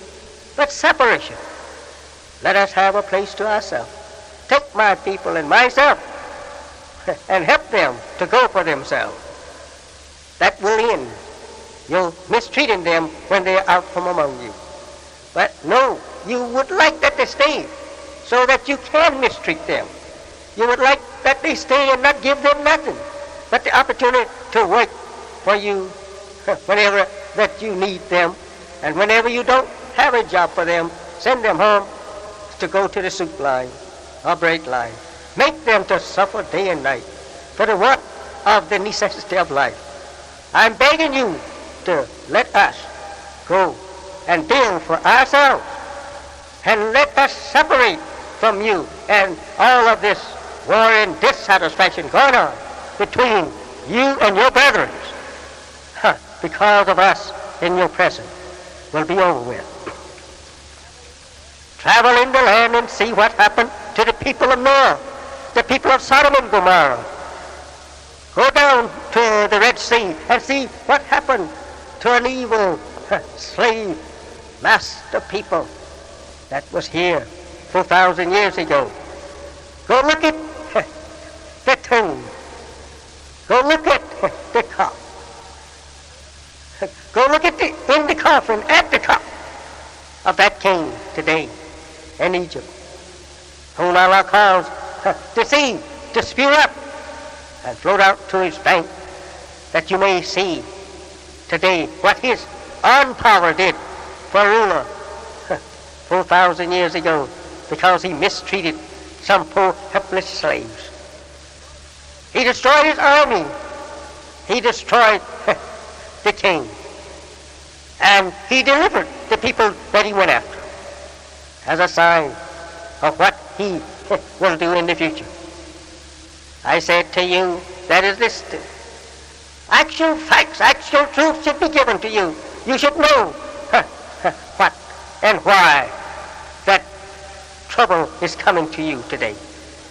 but separation. Let us have a place to ourselves. Take my people and myself and help them to go for themselves. That will end your mistreating them when they are out from among you. But no, you would like that they stay so that you can mistreat them. You would like that they stay and not give them nothing but the opportunity to work for you whenever that you need them. And whenever you don't have a job for them, send them home to go to the soup line or bread line. Make them to suffer day and night for the want of the necessity of life. I'm begging you to let us go and build for ourselves, and let us separate from you and all of this war and dissatisfaction going on between you and your brethren because of us in your presence will be over with. Travel in the land and see what happened to the people of Noah, the people of Sodom and Gomorrah. Go down to the Red Sea and see what happened to an evil slave master people that was here 4,000 years ago. Go look at the tomb. Go look at the cup. Go look at in the coffin at the cup of that king today in Egypt, whom Allah calls the sea to spew up and float out to his bank, that you may see today what his own power did for a ruler 4,000 years ago, because he mistreated some poor helpless slaves. He destroyed his army. He destroyed the king. And he delivered the people that he went after as a sign of what he will do in the future. I said to you, that is listed. Actual facts, actual truth should be given to you. You should know what and why that trouble is coming to you today.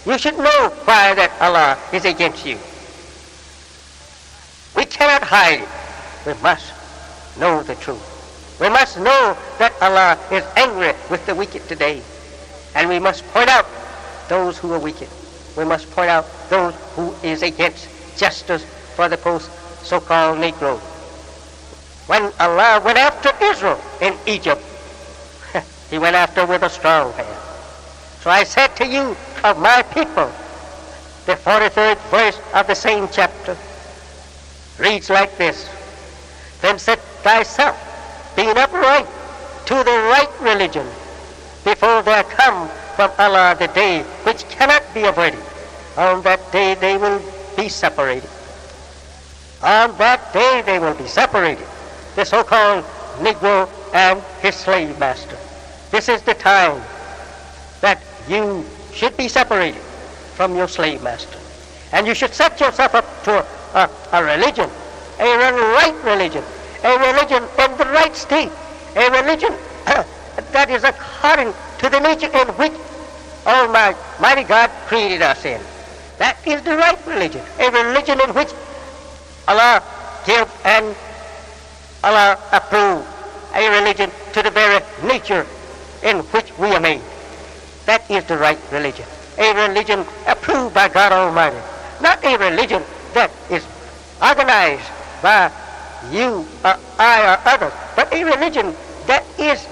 You should know why that Allah is against you. We cannot hide it. We must know the truth. We must know that Allah is angry with the wicked today. And we must point out those who are wicked. We must point out those who is against justice for the so-called Negro. When Allah went after Israel in Egypt, he went after with a strong hand. So I said to you, of my people, the 43rd verse of the same chapter reads like this: Then set thyself, being upright, to the right religion, before there come from Allah the day which cannot be avoided. On that day they will be separated. On that day they will be separated, the so-called Negro and his slave master. This is the time that you should be separated from your slave master. And you should set yourself up to a religion, a right religion, a religion in the right state, a religion that is according to the nature in which Almighty God created us in. That is the right religion, a religion in which Allah give and Allah approve, a religion to the very nature in which we are made. That is the right religion, a religion approved by God Almighty, not a religion that is organized by you or I or others, but a religion that is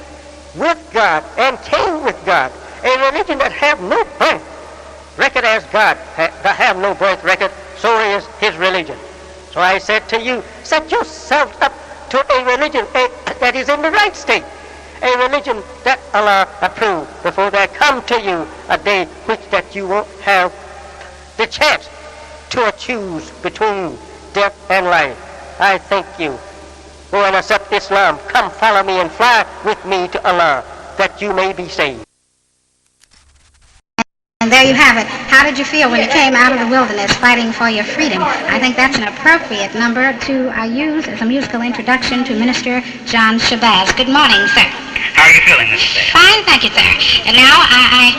with God and came with God, a religion that have no birth record as God, that have no birth record, so is his religion. So I said to you, set yourself up to a religion that is in the right state, a religion that Allah approved, before there come to you a day which that you won't have the chance to choose between death and life. I thank you. Go and accept Islam. Come follow me and fly with me to Allah, that you may be saved. And there you have it. How did you feel when you came out of the wilderness fighting for your freedom? I think that's an appropriate number to use as a musical introduction to Minister John Shabazz. Good morning, sir. How are you feeling this day? Fine, thank you, sir. And now,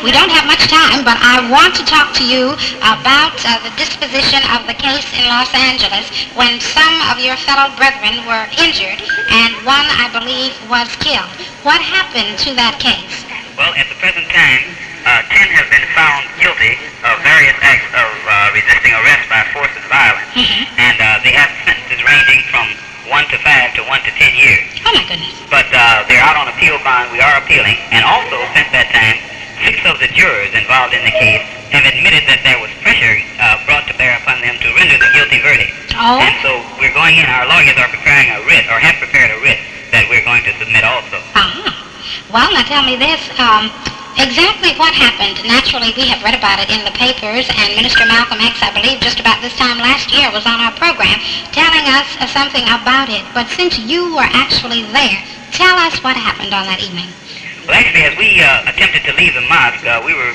we don't have much time, but I want to talk to you about the disposition of the case in Los Angeles when some of your fellow brethren were injured and one, I believe, was killed. What happened to that case? Well, at the present time, 10 have been found guilty of various acts of resisting arrest by force and violence, and they have sentences ranging from 1 to 5 to 1 to 10 years. Oh, my goodness. But they're out on appeal bond. We are appealing, and also since that time, 6 of the jurors involved in the case have admitted that there was pressure brought to bear upon them to render the guilty verdict. Oh. And so we're going in. Our lawyers are preparing a writ, or have prepared a writ, that we're going to submit also. Well, now tell me this. Exactly what happened? Naturally, we have read about it in the papers, and Minister Malcolm X, I believe, just about this time last year was on our program telling us something about it. But since you were actually there, tell us what happened on that evening. Well, actually, as we attempted to leave the mosque, we were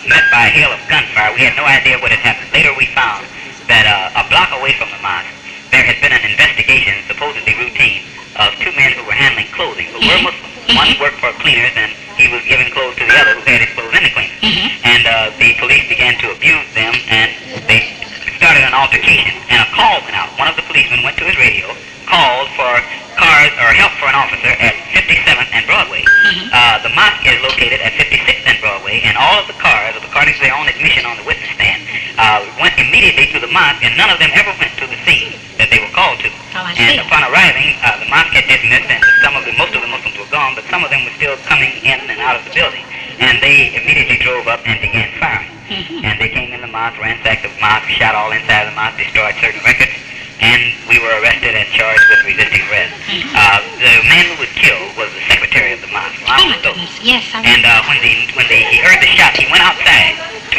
met by a hail of gunfire. We had no idea what had happened. Later, we found that a block away from the mosque, there had been an investigation, supposedly routine, of 2 men who were handling clothing, who were Muslims. One worked for cleaners, and he was giving clothes to the other who had his clothes in the cleaners. And the police began to abuse them, and they started an altercation, and a call went out. One of the policemen went to his radio, called for cars or help for an officer at 57th and Broadway. The mosque is located at 56th and Broadway, and all of the cars, according to their own admission on the witness stand, went immediately to the mosque, and none of them ever went to the scene that they were called to. And upon arriving, the mosque had dismissed, and most of the Muslims were gone, but some of them were still coming in and out of the building. And they immediately drove up and began firing. And they came in the mosque, ransacked the mosque, shot all inside the mosque, destroyed certain records, and we were arrested and charged with resisting arrest. The man who was killed was the secretary of the mosque. Oh, my goodness. Yes, I And when he heard the shot, he went outside to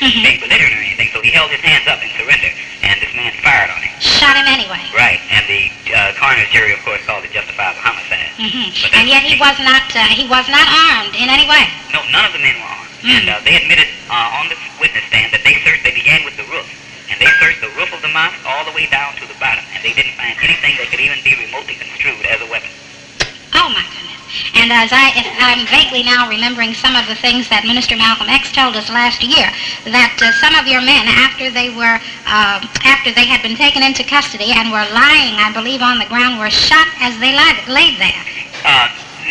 ain't belligerent or anything, so he held his hands up in surrender, and this man fired on him. Shot him anyway. Right, and the coroner's jury, of course, called it justifiable homicide. And yet he was not armed in any way. No, none of the men were armed. And they admitted on the witness stand that they began with the roof. And they searched the roof of the mosque all the way down to the bottom, and they didn't find anything that could even be remotely construed as a weapon. Oh, my goodness. And if I'm vaguely now remembering some of the things that Minister Malcolm X told us last year, that some of your men, after they had been taken into custody and were lying, I believe, on the ground, were shot as they laid there.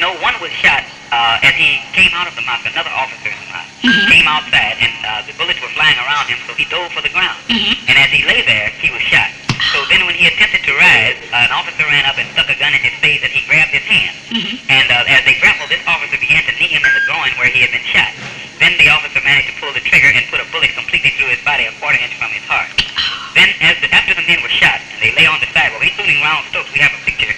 No, one was shot as he came out of the mosque. Another officer in the mosque came outside, and the bullets were flying around him, so he dove for the ground. And as he lay there, he was shot. So then when he attempted to rise, an officer ran up and stuck a gun in his face, and he grabbed his hand. And as they grappled, this officer began to knee him in the groin where he had been shot. Then the officer managed to pull the trigger and put a bullet completely through his body, a quarter-inch from his heart. Then after the men were shot, and they lay on the sidewalk, including Round Stokes, we have a picture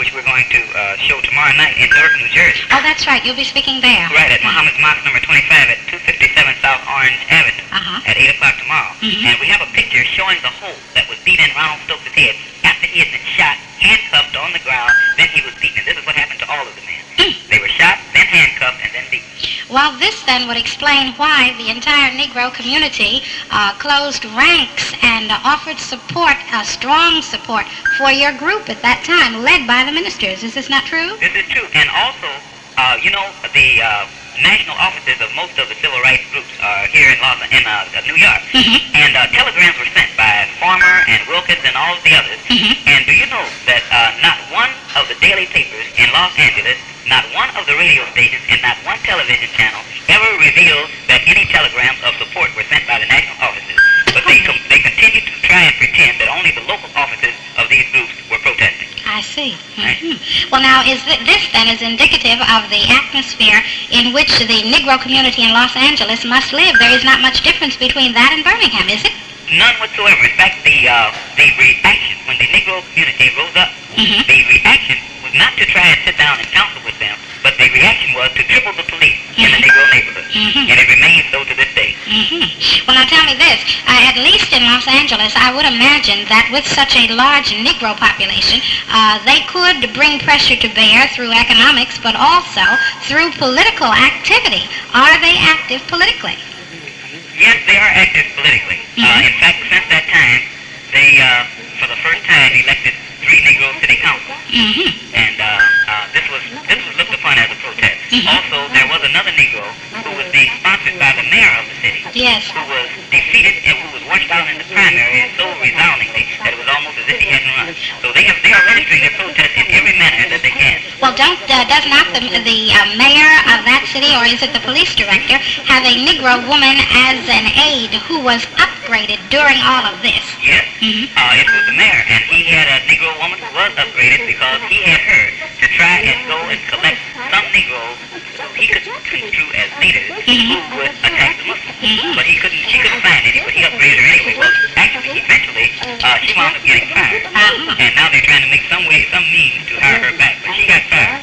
which we're going to show tomorrow night in Newark, New Jersey. Oh, that's right. You'll be speaking there. Right, at Muhammad's Mosque number 25 at 257 South Orange Avenue at 8 o'clock tomorrow. And we have a picture showing the hole that was beat in Ronald Stokes' head after he had been shot, handcuffed on the ground, then he was beaten. And this is what happened to all of the men. They were shot, then handcuffed, and then beaten. Well, this then would explain why the entire Negro community closed ranks and offered support, strong support, for your group at that time, led by the ministers. Is this not true? This is true. And also, the national offices of most of the civil rights groups are here in New York. And telegrams were sent by Farmer and Wilkins and all of the others. And do you know that not one of the daily papers in Los Angeles, not one of the radio stations, and not one television channel ever revealed that any telegrams of support were sent by the national offices. But they continued to try and pretend that only the local offices of these groups were protesting. I see. Well, now, this then is indicative of the atmosphere in which the Negro community in Los Angeles must live. There is not much difference between that and Birmingham, is it? None whatsoever. In fact, the reaction when the Negro community rose up, the reaction was not to try and sit down and counsel with them, but the reaction was to triple the police in the Negro neighborhood. And it remains so to this day. Well, now tell me this. At least in Los Angeles, I would imagine that with such a large Negro population, they could bring pressure to bear through economics, but also through political activity. Are they active politically? Yes, they are active politically. In fact, since that time, they, for the first time, elected 3 Negro city councils. And this was looked upon as a protest. Also, there was another Negro who was being sponsored by the mayor of the city. Yes. Who was defeated and who was washed out in the primary so resoundingly that it was almost as if he hadn't run. So they are registering their protest in every manner that they can. Well, does not the mayor of that city, or is it the police director, have a Negro woman as an aide who was upgraded during all of this? Yes. It was the mayor, and he had a Negro woman who was upgraded because he had her to try and go and collect some Negroes who he could construe as leaders who would attack the Muslims. But she couldn't find any, but he upgraded her anyway. Well, actually, eventually, she wound up getting fired. And now they're trying to make some means to hire her back, but she got fired.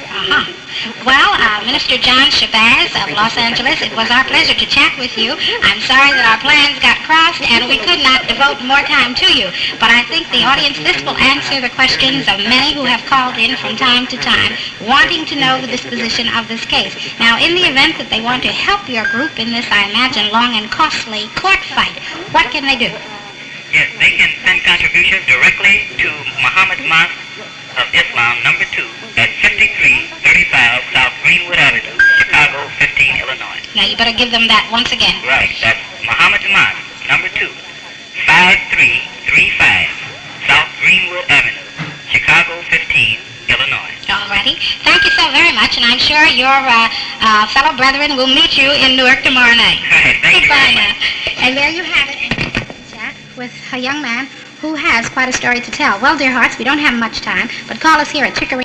Well, Minister John Shabazz of Los Angeles, it was our pleasure to chat with you. I'm sorry that our plans got crossed and we could not devote more time to you. But I think the audience, this will answer the questions of many who have called in from time to time, wanting to know the disposition of this case. Now, in the event that they want to help your group in this, I imagine, long and costly court fight, what can they do? Yes, they can send contributions directly to Muhammad's Mosque of Islam, number 2, at 5335 South Greenwood Avenue, Chicago, 15, Illinois. Now, you better give them that once again. Right, that's Muhammad's Mosque, number 2, 5335 South Greenwood Avenue, Chicago, 15, Illinois. Alrighty. Thank you so very much, and I'm sure your fellow brethren will meet you in Newark tomorrow night. Right, thank you very much. And there you have it. Chat with a young man who has quite a story to tell. Well, dear hearts, we don't have much time, but call us here at Chicory.